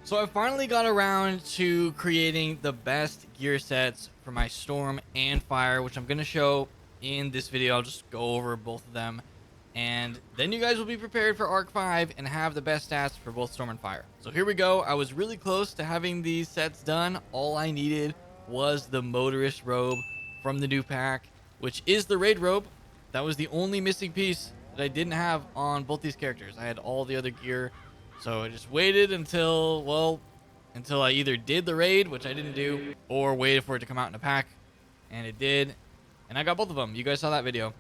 So I finally got around to creating the best gear sets for my Storm and Fire, which I'm going to show in this video. I'll just go over both of them. And then you guys will be prepared for Arc 5 and have the best stats for both Storm and Fire. So here we go. I was really close to having these sets done. All I needed was the Motorist robe from the new pack, which is the Raid robe. That was the only missing piece that I didn't have on both these characters. I had all the other gear. So I just waited until I either did the raid, which I didn't do, or waited for it to come out in a pack, and it did, and I got both of them. You guys saw that video.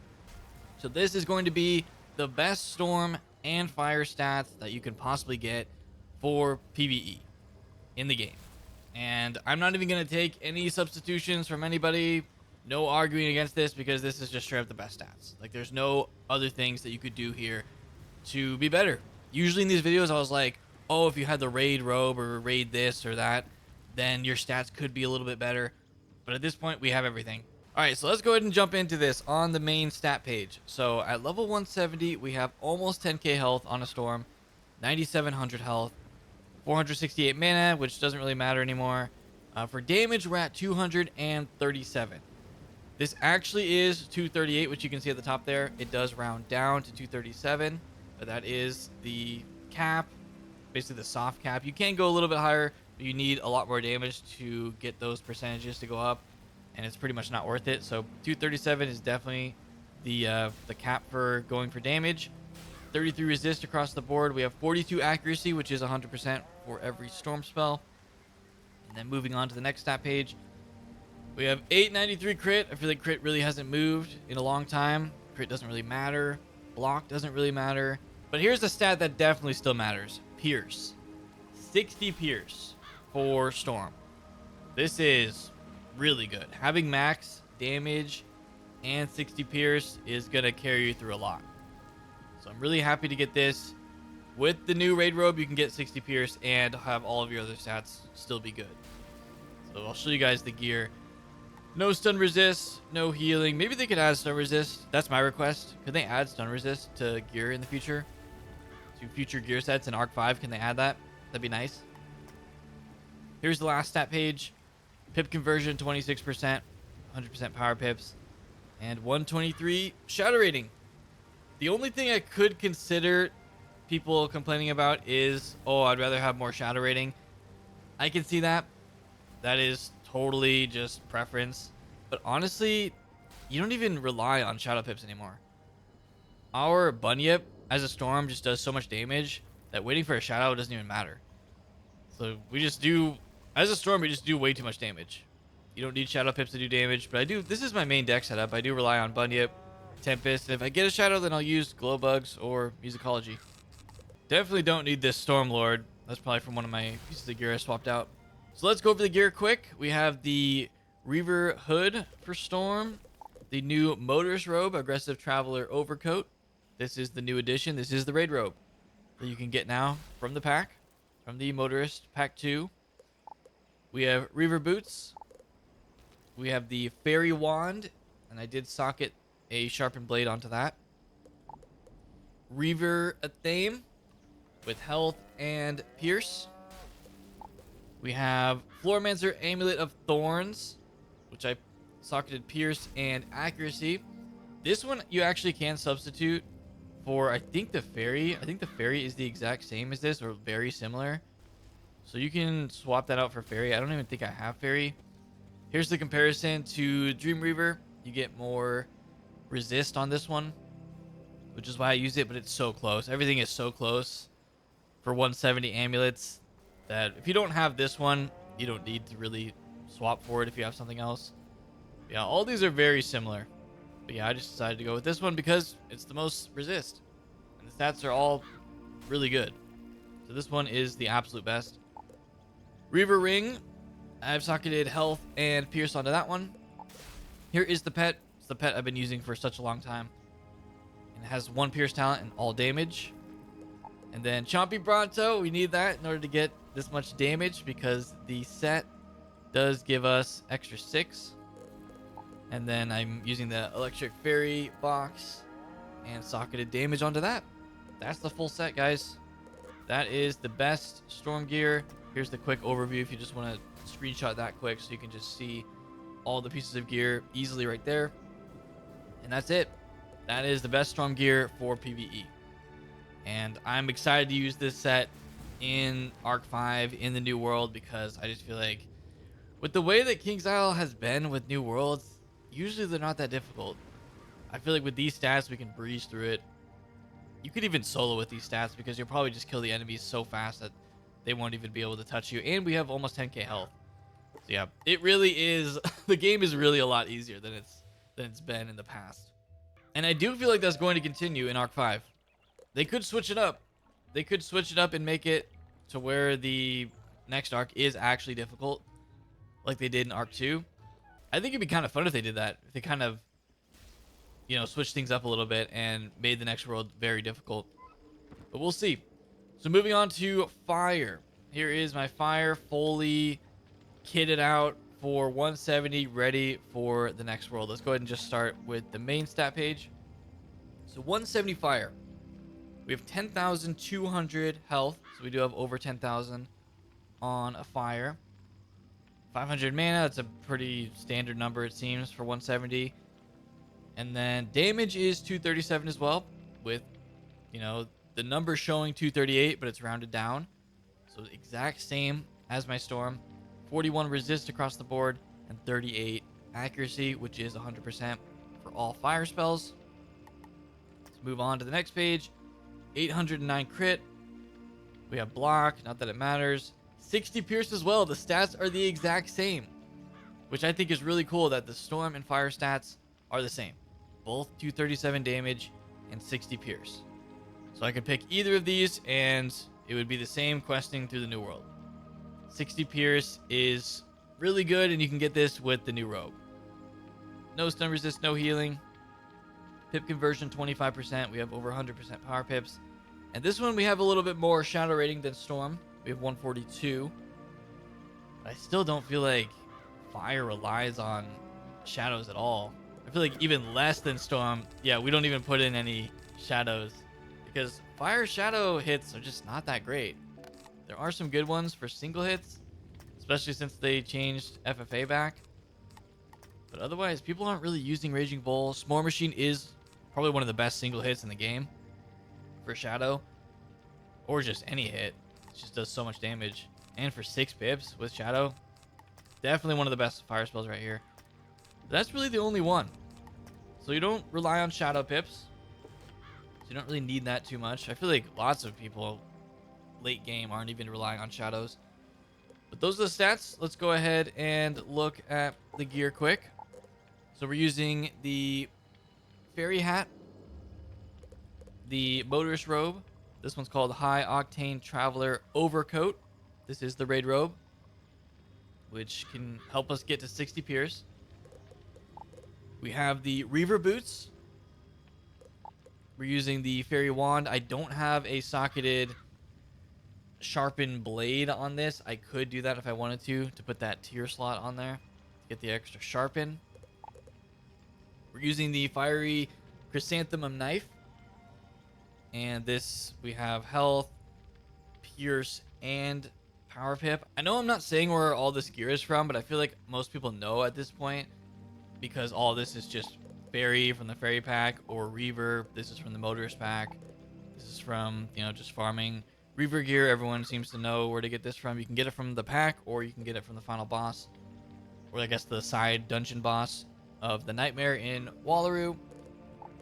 So this is going to be the best Storm and Fire stats that you can possibly get for PvE in the game. And I'm not even going to take any substitutions from anybody. No arguing against this, because this is just straight up the best stats. Like, there's no other things that you could do here to be better. Usually in these videos, I was like, oh, if you had the raid robe or raid this or that, then your stats could be a little bit better. But at this point, we have everything. All right, so let's go ahead and jump into this on the main stat page. So at level 170, we have almost 10k health on a Storm, 9,700 health, 468 mana, which doesn't really matter anymore. For damage, we're at 237. This actually is 238, which you can see at the top there. It does round down to 237. But that is the cap, basically the soft cap. You can go a little bit higher, but you need a lot more damage to get those percentages to go up, and it's pretty much not worth it. So 237 is definitely the cap for going for damage. 33 resist across the board. We have 42 accuracy, which is 100% for every Storm spell. And then moving on to the next stat page, we have 893 crit. I feel like crit really hasn't moved in a long time. Crit doesn't really matter. Block doesn't really matter. But here's the stat that definitely still matters. Pierce. 60 Pierce for Storm. This is really good. Having max damage and 60 Pierce is going to carry you through a lot. So I'm really happy to get this. With the new Raid Robe, you can get 60 Pierce and have all of your other stats still be good. So I'll show you guys the gear. No stun resist, no healing. Maybe they could add stun resist. That's my request. Could they add stun resist to gear in the future? To future gear sets in Arc 5, can they add that? That'd be nice. Here's the last stat page. Pip conversion, 26%, 100% power pips, and 123 shadow rating. The only thing I could consider people complaining about is, oh, I'd rather have more shadow rating. I can see that. That is totally just preference. But honestly, you don't even rely on shadow pips anymore. Our Bunyip as a Storm just does so much damage that waiting for a shadow doesn't even matter. So we just do, as a Storm, we just do way too much damage. You don't need shadow pips to do damage, but I do. This is my main deck setup. I do rely on Bunyip, Tempest, and if I get a shadow, then I'll use Glow Bugs or Musicology. Definitely don't need this Storm Lord. That's probably from one of my pieces of gear I swapped out. So let's go over the gear quick. We have the Reaver Hood for Storm, the new Motorist Robe, Aggressive Traveler Overcoat. This is the new addition. This is the Raid Robe that you can get now from the pack, from the Motorist Pack 2. We have Reaver Boots. We have the Fairy Wand, and I did socket a sharpened blade onto that. Reaver Athame with health and pierce. We have Floormancer Amulet of Thorns, which I socketed pierce and accuracy. This one you actually can substitute for, I think, the fairy. I think the fairy is the exact same as this, or very similar. So you can swap that out for fairy. I don't even think I have fairy. Here's the comparison to Dream Reaver. You get more resist on this one, which is why I use it, but it's so close. Everything is so close for 170 amulets that if you don't have this one, you don't need to really swap for it if you have something else. Yeah, all these are very similar. But yeah, I just decided to go with this one because it's the most resist. And the stats are all really good. So this one is the absolute best. Reaver Ring. I've socketed health and pierce onto that one. Here is the pet. It's the pet I've been using for such a long time. And it has 1 pierce talent and all damage. And then Chompy Bronto. We need that in order to get this much damage because the set does give us extra 6. And then I'm using the Electric Fairy box and socketed damage onto that. That's the full set, guys. That is the best Storm gear Here's the quick overview if you just want to screenshot that quick so you can just see all the pieces of gear easily right there. And that's it. That is the best storm gear for PvE. And I'm excited to use this set in Arc 5 in the new world, because I just feel like with the way that King's Isle has been with new worlds, usually they're not that difficult. I feel like with these stats, we can breeze through it. You could even solo with these stats because you'll probably just kill the enemies so fast that they won't even be able to touch you. And we have almost 10k health. So yeah, it really is. The game is really a lot easier than it's been in the past. And I do feel like that's going to continue in Arc 5. They could switch it up. They could switch it up and make it to where the next arc is actually difficult, like they did in Arc 2. I think it'd be kind of fun if they did that. If they kind of, switched things up a little bit and made the next world very difficult. But we'll see. So moving on to fire. Here is my fire fully kitted out for 170, ready for the next world. Let's go ahead and just start with the main stat page. So 170 fire. We have 10,200 health, so we do have over 10,000 on a fire. 500 mana, that's a pretty standard number it seems for 170. And then damage is 237 as well, with, the number showing 238, but it's rounded down. So exact same as my storm. 41 resist across the board, and 38 accuracy, which is 100% for all fire spells. Let's move on to the next page. 809 crit. We have block, not that it matters. 60 pierce as well. The stats are the exact same, which I think is really cool that the storm and fire stats are the same. Both 237 damage and 60 pierce. So I could pick either of these and it would be the same questing through the new world. 60 pierce is really good, and you can get this with the new robe. No stun resist, no healing. Pip conversion 25%. We have over 100% power pips. And this one we have a little bit more shadow rating than storm. We have 142. But I still don't feel like fire relies on shadows at all. I feel like even less than storm. Yeah, we don't even put in any shadows because fire shadow hits are just not that great. There are some good ones for single hits, especially since they changed FFA back. But otherwise, people aren't really using Raging Bull. S'more Machine is probably one of the best single hits in the game for Shadow, or just any hit. It just does so much damage. And for 6 pips with Shadow, definitely one of the best fire spells right here. But that's really the only one. So you don't rely on Shadow pips. So you don't really need that too much. I feel like lots of people late game aren't even relying on shadows. But those are the stats. Let's go ahead and look at the gear quick. So we're using the fairy hat, the motorist robe. This one's called High Octane Traveler Overcoat. This is the raid robe, which can help us get to 60 pierce. We have the Reaver boots. We're using the fairy wand. I don't have a socketed sharpened blade on this. I could do that if I wanted to put that tier slot on there to get the extra sharpen. We're using the fiery chrysanthemum knife, and this we have health, pierce, and power pip. I know I'm not saying where all this gear is from, but I feel like most people know at this point, because all this is just fairy from the fairy pack, or Reaver. This is from the motorist pack. This is from just farming Reaver gear. Everyone seems to know where to get this from. You can get it from the pack, or you can get it from the final boss, or I guess the side dungeon boss of the Nightmare in Wallaroo.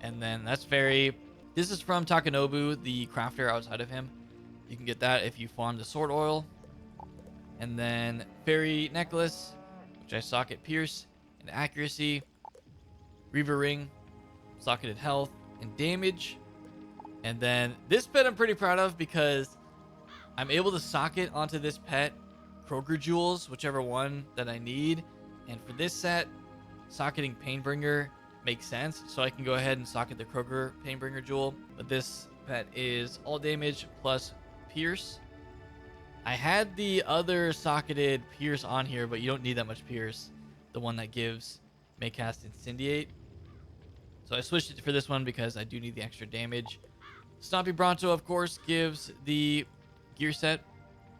And then that's fairy. This is from Takanobu, the crafter outside of him. You can get that if you farm the sword oil. And then fairy necklace, which I socket pierce and accuracy. Reaver ring, socketed health and damage. And then this pet I'm pretty proud of because I'm able to socket onto this pet Kroger jewels, whichever one that I need. And for this set, socketing Painbringer makes sense, so I can go ahead and socket the Kroger Painbringer jewel. But this pet is all damage plus pierce. I had the other socketed pierce on here, but you don't need that much pierce. The one that gives may cast Incendiate. So I switched it for this one because I do need the extra damage. Stompy Bronto, of course, gives the gear set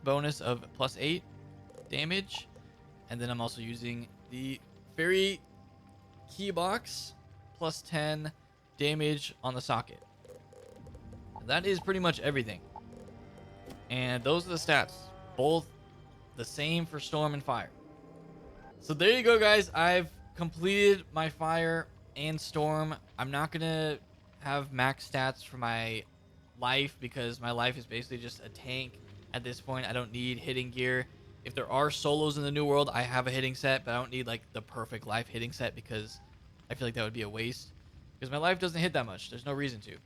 bonus of +8 damage. And then I'm also using the fairy key box, +10 damage on the socket. That is pretty much everything. And those are the stats, both the same for storm and fire. So there you go, guys. I've completed my fire and storm. I'm not gonna have max stats for my life because my life is basically just a tank at this point. I don't need hitting gear. If there are solos in the new world, I have a hitting set, but I don't need like the perfect life hitting set because I feel like that would be a waste, because my life doesn't hit that much. There's no reason to.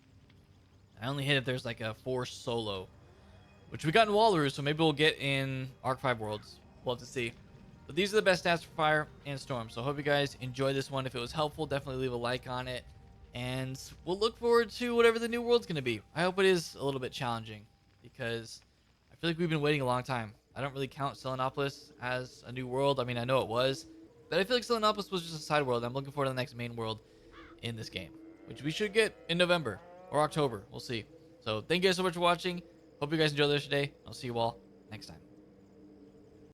I only hit if there's like a forced solo, which we got in Walrus, so maybe we'll get in Arc 5 Worlds. We'll have to see. But these are the best stats for Fire and Storm. So I hope you guys enjoyed this one. If it was helpful, definitely leave a like on it. And we'll look forward to whatever the new world's going to be. I hope it is a little bit challenging, because I feel like we've been waiting a long time. I don't really count Selenopolis as a new world. I mean, I know it was, but I feel like Selenopolis was just a side world. I'm looking forward to the next main world in this game, which we should get in November or October. We'll see. So thank you guys so much for watching. Hope you guys enjoyed this today. I'll see you all next time.